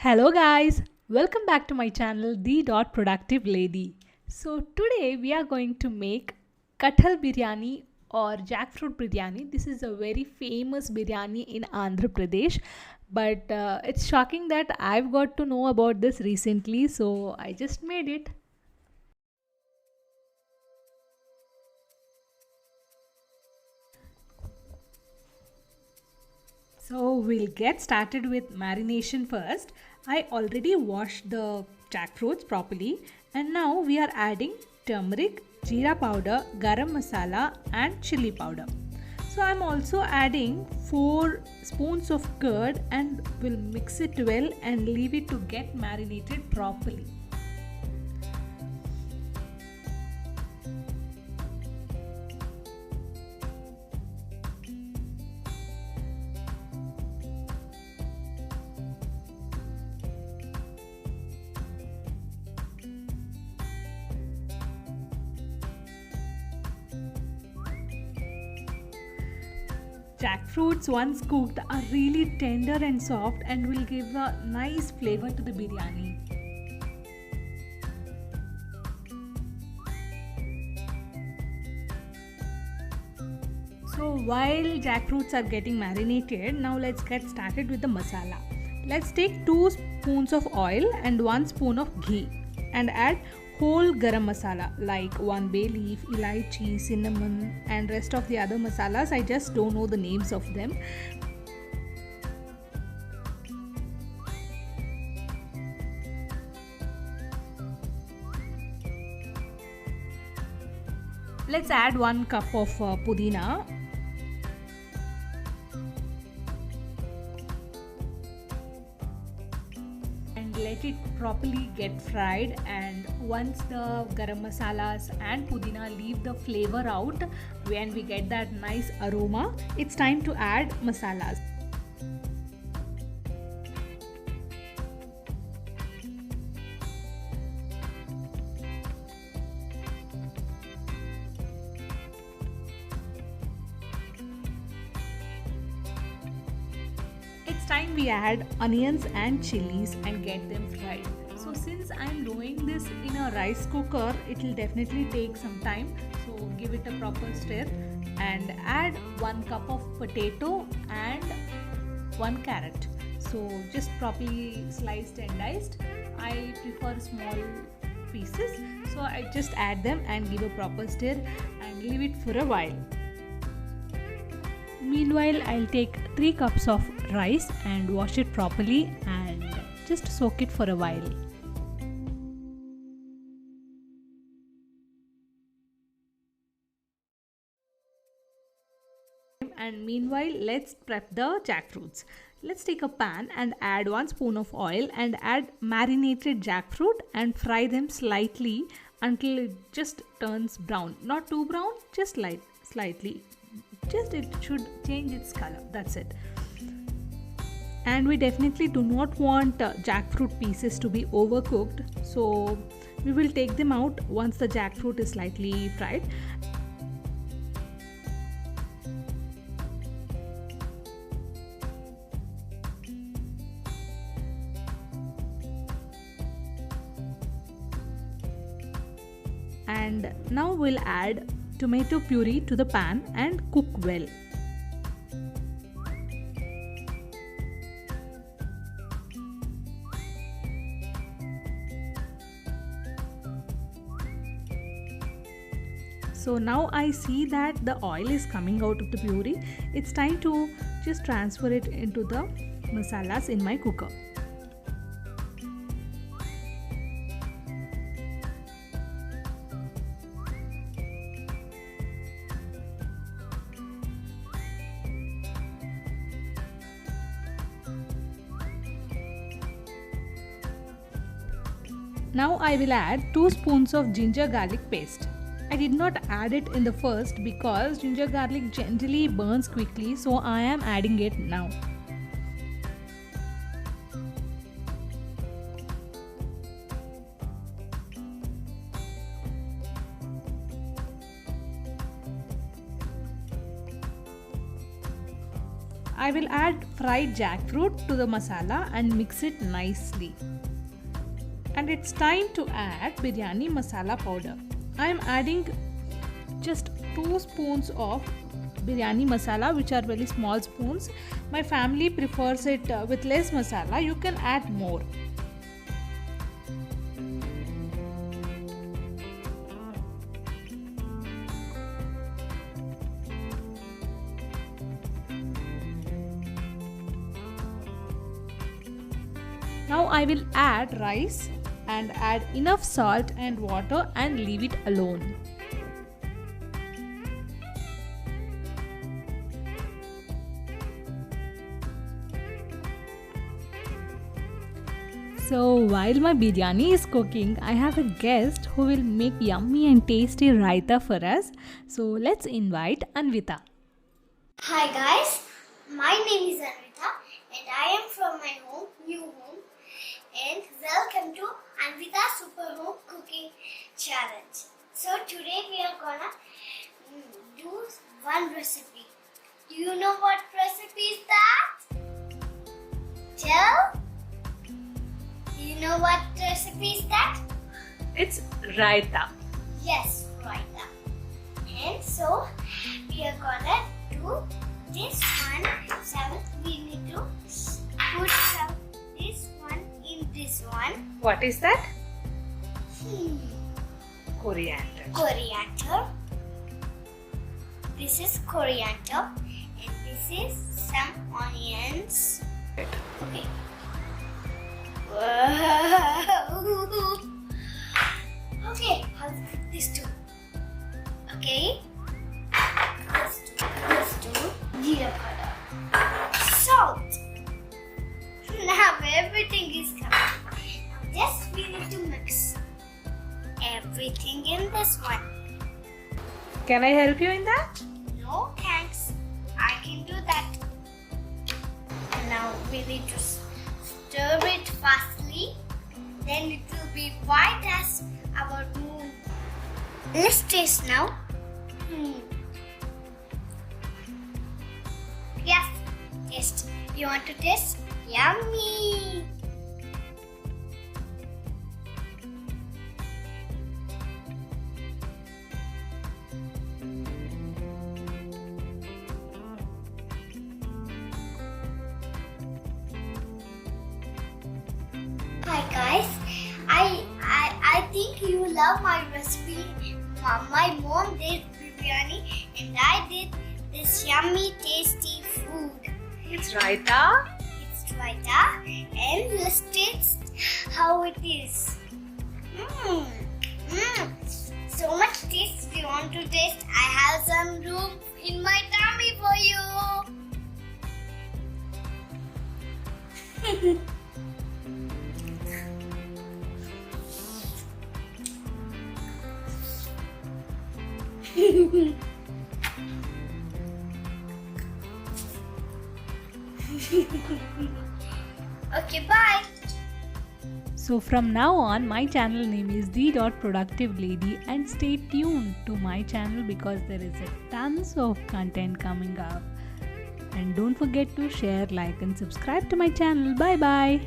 Hello guys, welcome back to my channel The Dot Productive Lady. So today we are going to make kathal biryani or jackfruit biryani. This is a very famous biryani in Andhra Pradesh, but it's shocking that I've got to know about this recently, so I just made it. So we'll get started with marination first. I already washed the jackfruits properly and now we are adding turmeric, jeera powder, garam masala and chili powder. So I'm also adding 4 spoons of curd and will mix it well and leave it to get marinated properly. Jackfruits once cooked are really tender and soft and will give a nice flavor to the biryani. So while jackfruits are getting marinated, now let's get started with the masala. Let's take 2 spoons of oil and 1 spoon of ghee and add whole garam masala like 1 bay leaf, elaichi, cinnamon and rest of the other masalas. I just don't know the names of them. Let's add 1 cup of pudina and let it properly get fried. And once the garam masalas and pudina leave the flavor out, when we get that nice aroma, it's time to add masalas. It's time we add onions and chilies and get them fried. So since I'm doing this in a rice cooker, it will definitely take some time. So give it a proper stir and add 1 cup of potato and 1 carrot. So just properly sliced and diced. I prefer small pieces. So I just add them and give a proper stir and leave it for a while. Meanwhile, I'll take 3 cups of rice and wash it properly and just soak it for a while. And meanwhile, let's prep the jackfruits. Let's take a pan and add 1 spoon of oil and add marinated jackfruit and fry them slightly until it just turns brown. Not too brown, just slightly. Just it should change its color. That's it. And we definitely do not want jackfruit pieces to be overcooked, so we will take them out once the jackfruit is slightly fried. And now we'll add tomato puree to the pan and cook well. So now I see that the oil is coming out of the puree. It's time to just transfer it into the masalas in my cooker. Now I will add 2 spoons of ginger garlic paste. I did not add it in the first because ginger garlic generally burns quickly, so I am adding it now. I will add fried jackfruit to the masala and mix it nicely. And it's time to add biryani masala powder. I am adding just 2 spoons of biryani masala, which are very small spoons. My family prefers it with less masala. You can add more. Now I will add rice and add enough salt and water and leave it alone. So while my biryani is cooking, I have a guest who will make yummy and tasty raita for us. So let's invite Anvita. Hi guys, my name is Anvita and I am from my home, new home, and welcome to Anvita Super Home Cooking Challenge. So today we are gonna do one recipe. Do you know what recipe is that? Tell? Do you know what recipe is that? It's raita. Yes, raita. And so we are gonna do this one. So we need to put this one in this one. What is that? Coriander. Coriander. This is coriander and this is some onions. Okay. Wow. Okay, I'll put this too. Okay. This too. Jeera powder. Salt. Now everything is coming. Now just we need to mix everything in this one. Can I help you in that? No thanks. I can do that. And now we need to stir it fastly. Then it will be white as our moon. Let's taste now. Yes, taste. You want to taste? Yummy! Hi guys, I think you love my recipe. My mom did biryani and I did this yummy tasty food. It's raita. It's raita and let's taste how it is. So much taste. If you want to taste, I have some room in my tummy for you. Okay, bye. So from now on, my channel name is The.Productive Lady, and stay tuned to my channel because there is a tons of content coming up. And don't forget to share, like and subscribe to my channel. Bye bye.